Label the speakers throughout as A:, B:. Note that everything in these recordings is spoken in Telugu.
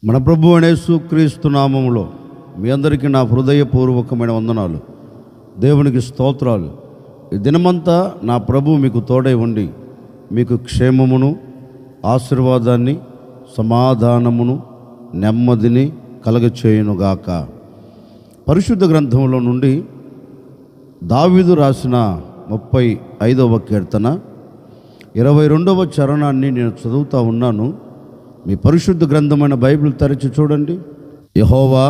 A: మన ప్రభు అయిన యేసుక్రీస్తు నామములో మీ అందరికీ నా హృదయపూర్వకమైన వందనాలు. దేవునికి స్తోత్రాలు. ఈ దినమంతా నా ప్రభు మీకు తోడై ఉండి మీకు క్షేమమును, ఆశీర్వాదాన్ని, సమాధానమును, నెమ్మదిని కలగచేయునుగాక. పరిశుద్ధ గ్రంథంలో నుండి దావీదు రాసిన 35వ కీర్తన 22వ చరణాన్ని నేను చదువుతూ ఉన్నాను. మీ పరిశుద్ధ గ్రంథమైన బైబిల్ తెరచి చూడండి. యెహోవా,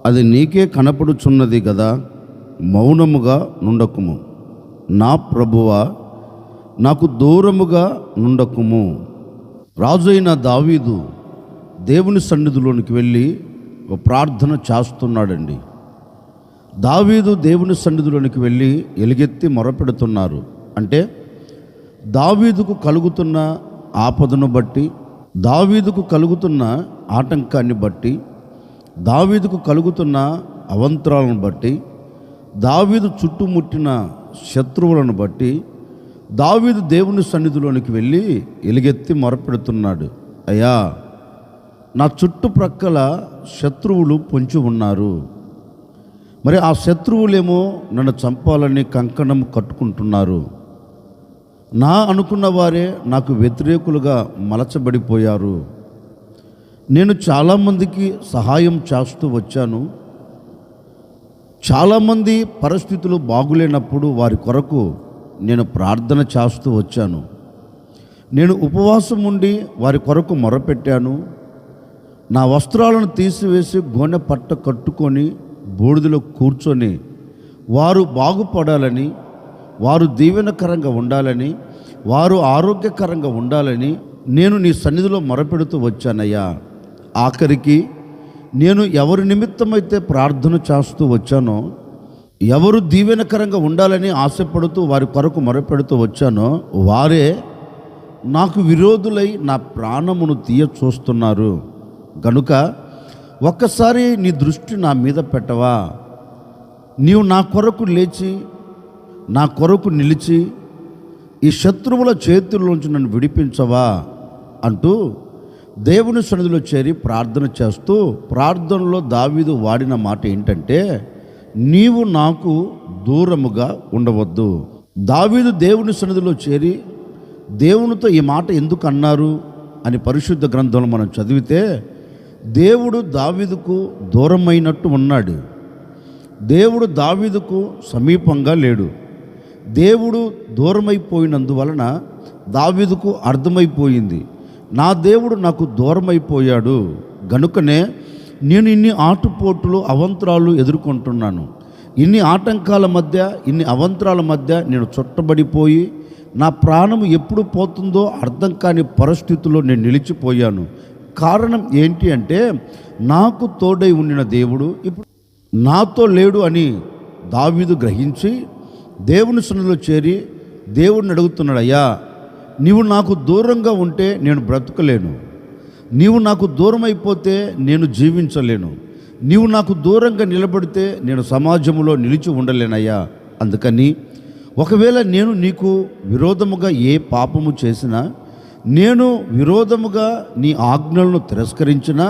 A: అది నీకే కనపడుచున్నది కదా, మౌనముగా నుండకుము. నా ప్రభువా, నాకు దూరముగా నుండకుము. రాజు అయిన దావీదు దేవుని సన్నిధిలోనికి వెళ్ళి ఒక ప్రార్థన చేస్తున్నాడండి. దావీదు దేవుని సన్నిధిలోనికి వెళ్ళి ఎలుగెత్తి మొరపెడుతున్నారు. అంటే దావీదుకు కలుగుతున్న ఆపదను బట్టి, దావీదుకు కలుగుతున్న ఆటంకాన్ని బట్టి, దావీదుకు కలుగుతున్న అవంతరాలను బట్టి, దావీదు చుట్టుముట్టిన శత్రువులను బట్టి దావీదు దేవుని సన్నిధిలోనికి వెళ్ళి ఎలుగెత్తి మొరపెడుతున్నాడు. అయ్యా, నా చుట్టుప్రక్కల శత్రువులు పొంచి ఉన్నారు. మరి ఆ శత్రువులేమో నన్ను చంపాలని కంకణం కట్టుకుంటున్నారు. నా అనుకున్న వారే నాకు వ్యతిరేకులుగా మలచబడిపోయారు. నేను చాలామందికి సహాయం చేస్తూ వచ్చాను. చాలామంది పరిస్థితులు బాగులేనప్పుడు వారి కొరకు నేను ప్రార్థన చేస్తూ వచ్చాను. నేను ఉపవాసం ఉండి వారి కొరకు మొరపెట్టాను. నా వస్త్రాలను తీసివేసి గోనె పట్ట కట్టుకొని బూడిదలో కూర్చొని వారు బాగుపడాలని, వారు దీవెనకరంగా ఉండాలని, వారు ఆరోగ్యకరంగా ఉండాలని నేను నీ సన్నిధిలో మొరపెడుతూ వచ్చానయ్యా. ఆఖరికి నేను ఎవరి నిమిత్తమైతే ప్రార్థన చేస్తూ వచ్చానో, ఎవరు దీవెనకరంగా ఉండాలని ఆశపడుతూ వారి కొరకు మొరపెడుతూ వచ్చానో వారే నాకు విరోధులై నా ప్రాణమును తీయ చూస్తున్నారు. గనుక ఒక్కసారి నీ దృష్టి నా మీద పెట్టవా? నీవు నా కొరకు లేచి, నా కొరకు నిలిచి ఈ శత్రువుల చేతుల్లోంచి నన్ను విడిపించవా అంటూ దేవుని సన్నిధిలో చేరి ప్రార్థన చేస్తూ, ప్రార్థనలో దావీదు వాడిన మాట ఏంటంటే, నీవు నాకు దూరముగా ఉండవద్దు. దావీదు దేవుని సన్నిధిలో చేరి దేవునితో ఈ మాట ఎందుకు అన్నారు అని పరిశుద్ధ గ్రంథంలో మనం చదివితే, దేవుడు దావీదుకు దూరమైనట్టు ఉన్నాడు. దేవుడు దావీదుకు సమీపంగా లేడు. దేవుడు దూరమైపోయినందువలన దావీదుకు అర్థమైపోయింది, నా దేవుడు నాకు దూరమైపోయాడు. గనుకనే నేను ఇన్ని ఆటుపోట్లు, అవంతరాలు ఎదుర్కొంటున్నాను. ఇన్ని ఆటంకాల మధ్య, ఇన్ని అవంతరాల మధ్య నేను చుట్టబడిపోయి నా ప్రాణం ఎప్పుడు పోతుందో అర్థం కాని పరిస్థితుల్లో నేను నిలిచిపోయాను. కారణం ఏంటి అంటే, నాకు తోడై ఉండిన దేవుడు ఇప్పుడు నాతో లేడు అని దావీదు గ్రహించి దేవుని సన్నిధిలో చేరి దేవుడిని అడుగుతున్నాడు. అయ్యా, నీవు నాకు దూరంగా ఉంటే నేను బ్రతకలేను. నీవు నాకు దూరం అయిపోతే నేను జీవించలేను. నీవు నాకు దూరంగా నిలబడితే నేను సమాజంలో నిలిచి ఉండలేనయ్యా. అందుకని ఒకవేళ నేను నీకు విరోధముగా ఏ పాపము చేసినా, నేను విరోధముగా నీ ఆజ్ఞలను తిరస్కరించినా,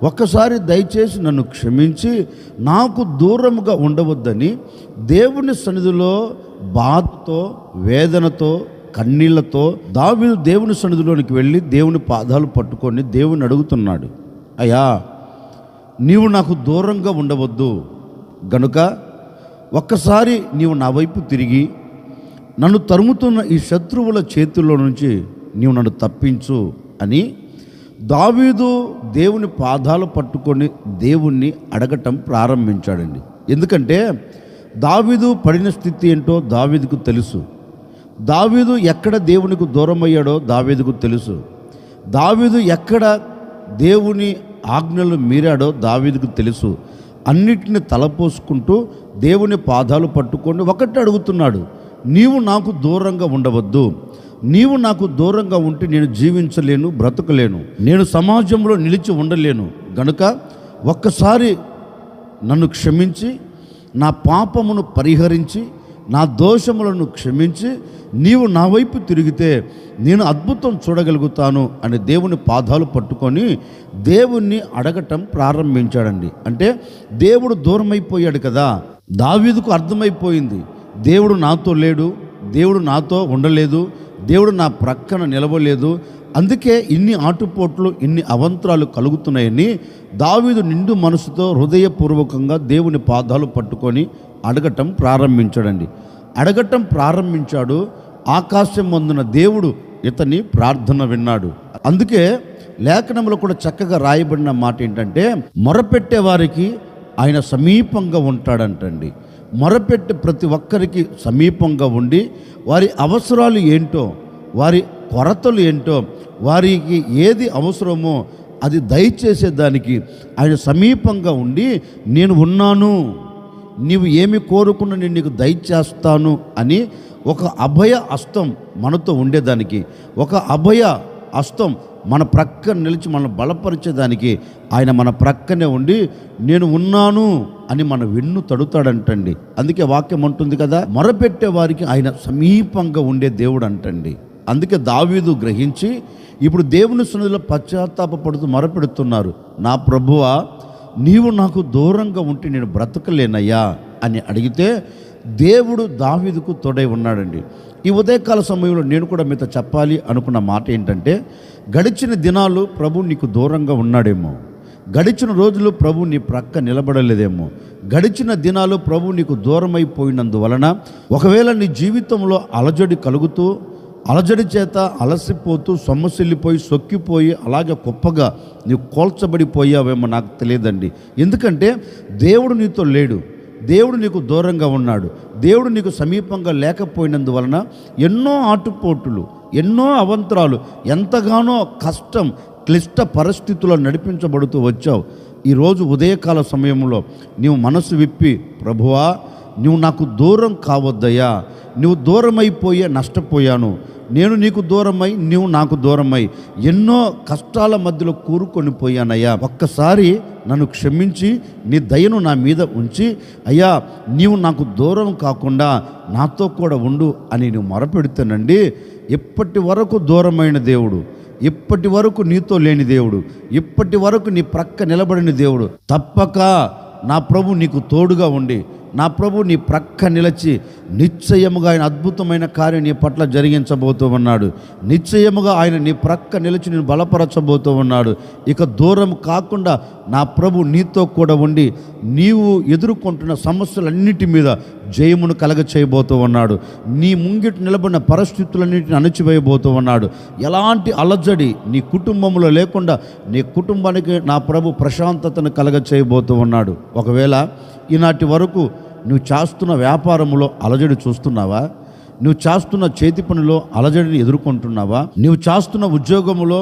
A: ఒక్కసారి దయచేసి నన్ను క్షమించి నాకు దూరముగా ఉండవద్దని దేవుని సన్నిధిలో బాధతో, వేదనతో, కన్నీళ్లతో దావీదు దేవుని సన్నిధిలోనికి వెళ్ళి దేవుని పాదాలు పట్టుకొని దేవుని అడుగుతున్నాడు. అయ్యా, నీవు నాకు దూరంగా ఉండవద్దు. గనుక ఒక్కసారి నీవు నా వైపు తిరిగి నన్ను తరుముతున్న ఈ శత్రువుల చేతుల్లో నుంచి నీవు నన్ను తప్పించు అని దావీదు దేవుని పాదాలు పట్టుకొని దేవుణ్ణి అడగటం ప్రారంభించాడండి. ఎందుకంటే దావీదు పడిన స్థితి ఏంటో దావీదుకు తెలుసు. దావీదు ఎక్కడ దేవునికి దూరం అయ్యాడో దావీదుకు తెలుసు. దావీదు ఎక్కడ దేవుని ఆజ్ఞలు మీరాడో దావీదుకు తెలుసు. అన్నిటిని తలపోసుకుంటూ దేవుని పాదాలు పట్టుకొని ఒకటి అడుగుతున్నాడు, నీవు నాకు దూరంగా ఉండవద్దు. నీవు నాకు దూరంగా ఉంటే నేను జీవించలేను, బ్రతకలేను, నేను సమాజంలో నిలిచి ఉండలేను. గనుక ఒక్కసారి నన్ను క్షమించి నా పాపమును పరిహరించి నా దోషములను క్షమించి నీవు నా వైపు తిరిగితే నేను అద్భుతం చూడగలుగుతాను అని దేవుని పాదాలు పట్టుకొని దేవుణ్ణి అడగటం ప్రారంభించాడండి. అంటే దేవుడు దూరమైపోయాడు కదా. దావీదుకు అర్థమైపోయింది, దేవుడు నాతో లేడు, దేవుడు నాతో ఉండలేదు, దేవుడు నా ప్రక్కన నిలవలేదు, అందుకే ఇన్ని ఆటుపోట్లు ఇన్ని అవంతరాలు కలుగుతున్నాయని దావీదు నిండు మనసుతో హృదయపూర్వకంగా దేవుని పాదాలు పట్టుకొని అడగటం ప్రారంభించాడండి. అడగటం ప్రారంభించాడు. ఆకాశం అందున దేవుడు ఇతని ప్రార్థన విన్నాడు. అందుకే లేఖనంలో కూడా చక్కగా రాయబడిన మాట ఏంటంటే, మొరపెట్టే వారికి ఆయన సమీపంగా ఉంటాడంటండి. మొరపెట్టే ప్రతి ఒక్కరికి సమీపంగా ఉండి వారి అవసరాలు ఏంటో, వారి కొరతలు ఏంటో, వారికి ఏది అవసరమో అది దయచేసేదానికి ఆయన సమీపంగా ఉండి నేను ఉన్నాను, నీవు ఏమి కోరుకున్నా నేను నీకు దయచేస్తాను అని ఒక అభయ హస్తం మనతో ఉండేదానికి, ఒక అభయ హస్తం మన ప్రక్కన నిలిచి మనం బలపరిచేదానికి ఆయన మన ప్రక్కనే ఉండి నేను ఉన్నాను అని మన వెన్ను తడుతాడంటండి. అందుకే వాక్యం అంటుంది కదా, మొరపెట్టే వారికి ఆయన సమీపంగా ఉండే దేవుడు అంటండి. అందుకే దావీదు గ్రహించి ఇప్పుడు దేవుని సన్నిధిలో పశ్చాత్తాపడుతూ మొరపెడుతున్నారు, నా ప్రభువా నీవు నాకు దూరంగా ఉంటే నేను బ్రతకలేనయ్యా అని అడిగితే దేవుడు దావీదుకు తోడై ఉన్నాడండి. ఈ ఉదయకాల సమయంలో నేను కూడా మీతో చెప్పాలి అనుకున్న మాట ఏంటంటే, గడిచిన దినాలు ప్రభు నీకు దూరంగా ఉన్నాడేమో, గడిచిన రోజులు ప్రభు నీ ప్రక్క నిలబడలేదేమో, గడిచిన దినాలు ప్రభు నీకు దూరమైపోయినందువలన ఒకవేళ నీ జీవితంలో అలజడి కలుగుతూ అలజడి చేత అలసిపోతూ సొమ్మసిల్లిపోయి సొక్కిపోయి అలాగే గొప్పగా నీవు కోల్చబడిపోయావేమో నాకు తెలియదండి. ఎందుకంటే దేవుడు నీతో లేడు, దేవుడు నీకు దూరంగా ఉన్నాడు, దేవుడు నీకు సమీపంగా లేకపోయినందువలన ఎన్నో ఆటుపోటులు, ఎన్నో అవంతరాలు, ఎంతగానో కష్టం, క్లిష్ట పరిస్థితుల్లో నడిపించబడుతూ వచ్చావు. ఈరోజు ఉదయకాల సమయంలో నీవు మనసు విప్పి, ప్రభువా నువ్వు నాకు దూరం కావద్దయ్యా, నువ్వు దూరమైపోయే నష్టపోయాను, నేను నీకు దూరమై నీవు నాకు దూరమై ఎన్నో కష్టాల మధ్యలో కూరుకొని పోయానయ్యా, ఒక్కసారి నన్ను క్షమించి నీ దయను నా మీద ఉంచి అయ్యా నీవు నాకు దూరం కాకుండా నాతో కూడా ఉండు అని నువ్వు మొరపెడుతానండి. ఇప్పటి వరకు దూరమైన దేవుడు, ఇప్పటి వరకు నీతో లేని దేవుడు, ఇప్పటి వరకు నీ ప్రక్క నిలబడిన దేవుడు తప్పక నా ప్రభు నీకు తోడుగా ఉండి, నా ప్రభు నీ ప్రక్క నిలిచి నిశ్చయముగా ఆయన అద్భుతమైన కార్యం నీ పట్ల జరిగించబోతూ ఉన్నాడు. నిశ్చయముగా ఆయన నీ ప్రక్క నిలిచి నేను బలపరచబోతూ ఉన్నాడు. ఇక దూరం కాకుండా నా ప్రభు నీతో కూడా ఉండి నీవు ఎదుర్కొంటున్న సమస్యలన్నిటి మీద జయమును కలగ చేయబోతూ ఉన్నాడు. నీ ముంగిటి నిలబడిన పరిస్థితులన్నింటిని అణచివేయబోతూ ఉన్నాడు. ఎలాంటి అలజడి నీ కుటుంబంలో లేకుండా నీ కుటుంబానికి నా ప్రభు ప్రశాంతతను కలగ చేయబోతూ ఉన్నాడు. ఒకవేళ ఈనాటి వరకు నువ్వు చేస్తున్న వ్యాపారంలో అలజడి చూస్తున్నావా? నువ్వు చేస్తున్న చేతి పనిలో అలజడిని ఎదుర్కొంటున్నావా? నువ్వు చేస్తున్న ఉద్యోగంలో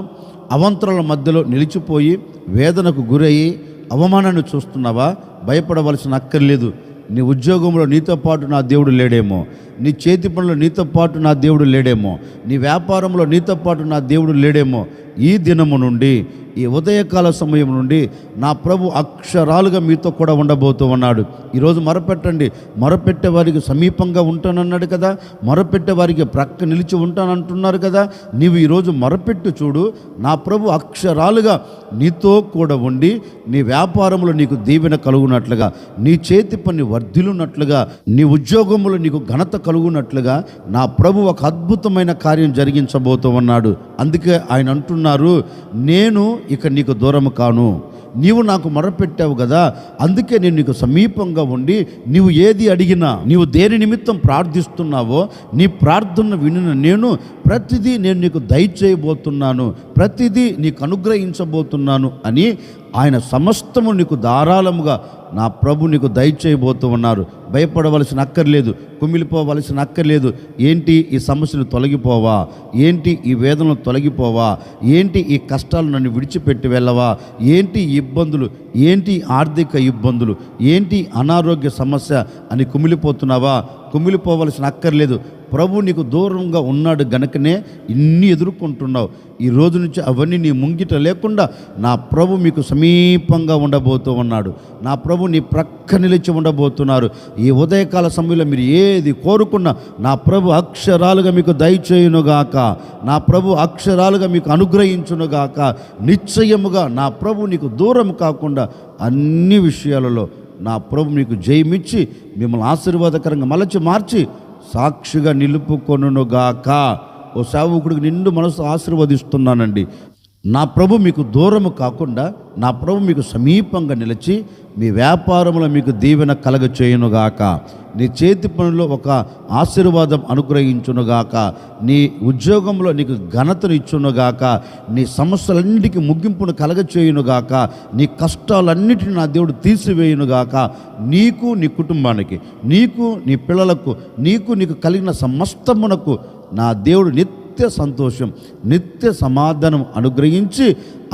A: అవంతరాల మధ్యలో నిలిచిపోయి వేదనకు గురయ్యి అవమానాన్ని చూస్తున్నావా? భయపడవలసిన అక్కర్లేదు. నీ ఉద్యోగంలో నీతో పాటు నా దేవుడు లేడేమో, నీ చేతి పనిలో నీతో పాటు నా దేవుడు లేడేమో, నీ వ్యాపారంలో నీతో పాటు నా దేవుడు లేడేమో. ఈ దినము నుండి, ఈ ఉదయకాల సమయం నుండి నా ప్రభు అక్షరాలుగా మీతో కూడా ఉండబోతూ ఉన్నాడు. ఈరోజు మొరపెట్టండి. మొరపెట్టే వారికి సమీపంగా ఉంటానన్నాడు కదా, మొరపెట్టే వారికి ప్రక్క నిలిచి ఉంటానంటున్నారు కదా. నీవు ఈరోజు మొరపెట్టు చూడు, నా ప్రభు అక్షరాలుగా నీతో కూడా ఉండి నీ వ్యాపారంలో నీకు దీవెన కలుగునట్లుగా, నీ చేతి పని వర్ధిల్లునట్లుగా, నీ ఉద్యోగంలో నీకు ఘనత కలుగునట్లుగా నా ప్రభు ఒక అద్భుతమైన కార్యం జరిగించబోతూ ఉన్నాడు. అందుకే ఆయన అంటున్నారు, నేను ఇక నీకు దూరం కాను, నీవు నాకు మొరపెట్టావు కదా, అందుకే నేను నీకు సమీపంగా ఉండి నీవు ఏది అడిగినా, నీవు దేని నిమిత్తం ప్రార్థిస్తున్నావో నీ ప్రార్థన వినిన నేను ప్రతిదీ నేను నీకు దయచేయబోతున్నాను, ప్రతిదీ నీకు అనుగ్రహించబోతున్నాను అని ఆయన సమస్తము నీకు ధారాళముగా నా ప్రభు నీకు దయచేయబోతూ ఉన్నారు. భయపడవలసిన అక్కర్లేదు, కుమిలిపోవలసిన అక్కర్లేదు. ఏంటి ఈ సమస్యలు తొలగిపోవా? ఏంటి ఈ వేదనలు తొలగిపోవా? ఏంటి ఈ కష్టాలు నన్ను విడిచిపెట్టి వెళ్ళవా? ఏంటి ఇబ్బందులు, ఏంటి ఆర్థిక ఇబ్బందులు, ఏంటి అనారోగ్య సమస్య అని కుమిలిపోతున్నావా? కుమిలిపోవలసిన అక్కర్లేదు. ప్రభు నీకు దూరంగా ఉన్నాడు గనుకనే ఇన్ని ఎదుర్కొంటున్నావు. ఈ రోజు నుంచి అవన్నీ నీ ముంగిట లేకుండా నా ప్రభు మీకు సమీపంగా ఉండబోతూ ఉన్నాడు. నా ప్రభు నీ ప్రక్క నిలిచి ఉండబోతున్నారు. ఈ ఉదయకాల సమయంలో మీరు ఏది కోరుకున్నా నా ప్రభు అక్షరాలుగా మీకు దయచేయునుగాక, నా ప్రభు అక్షరాలుగా మీకు అనుగ్రహించునుగాక. నిశ్చయముగా నా ప్రభు నీకు దూరం కాకుండా అన్ని విషయాలలో నా ప్రభు మీకు జయమిచ్చి మిమ్మల్ని ఆశీర్వాదకరంగా మార్చి సాక్షిగా నిలుపుకొనుగాక. ఓ సేవకుడికి నిండు మనసు ఆశీర్వదిస్తున్నానండి. నా ప్రభు మీకు దూరము కాకుండా నా ప్రభు మీకు సమీపంగా నిలిచి మీ వ్యాపారంలో మీకు దీవెన కలగ చేయునుగాక. నీ చేతి పనుల్లో ఒక ఆశీర్వాదం అనుగ్రహించునుగాక. నీ ఉద్యోగంలో నీకు ఘనతను ఇచ్చునుగాక. నీ సమస్యలన్నిటికీ ముగింపును కలగ చేయునుగాక. నీ కష్టాలన్నిటిని నా దేవుడు తీసివేయునుగాక. నీకు నీ కుటుంబానికి, నీకు నీ పిల్లలకు, నీకు కలిగిన సమస్తమునకు నా దేవుడు నిత్య సంతోషం, నిత్య సమాధానం అనుగ్రహించి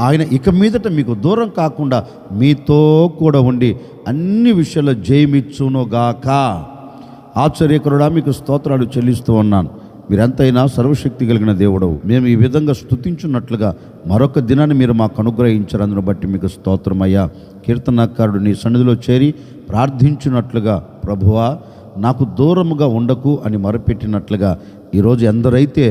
A: ఆయన ఇక మీదట మీకు దూరం కాకుండా మీతో కూడా ఉండి అన్ని విషయాల్లో జయమిచ్చునుగాక. ఆశ్చర్యకరుడా మీకు స్తోత్రాలు చెల్లిస్తూ ఉన్నాను. మీరెంతైనా సర్వశక్తి కలిగిన దేవుడవు. మేము ఈ విధంగా స్తుతించున్నట్లుగా మరొక దినాన్ని మీరు మాకు అనుగ్రహించారు. అందును బట్టి మీకు స్తోత్రమయ్యా. కీర్తనకారుడు నీ సన్నిధిలో చేరి ప్రార్థించినట్లుగా ప్రభువా నాకు దూరముగా ఉండకు అని మొరపెట్టినట్లుగా ఈరోజు ఎందరైతే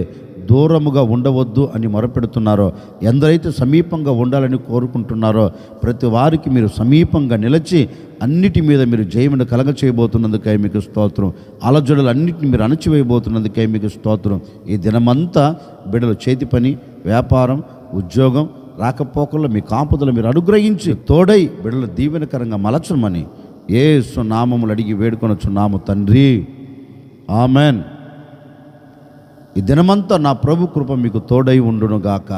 A: దూరముగా ఉండవద్దు అని మొరపెడుతున్నారో, ఎందరైతే సమీపంగా ఉండాలని కోరుకుంటున్నారో ప్రతి వారికి మీరు సమీపంగా నిలిచి అన్నిటి మీద మీరు జయమును కలగ చేయబోతున్నందుకై మీకు స్తోత్రం. అలజడులు అన్నిటిని మీరు అణచివేయబోతున్నందుకై మీకు స్తోత్రం. ఈ దినమంతా బిడ్డల చేతి పని, వ్యాపారం, ఉద్యోగం, రాకపోకల్లో మీ కాపుదలు మీరు అనుగ్రహించి తోడై బిడ్డల దీవెనకరంగా మలచమని యేసు నామములు అడిగి వేడుకొనుచున్నాము తండ్రి, ఆమెన్. ఈ దినమంతా నా ప్రభు కృప మీకు తోడై ఉండునుగాక.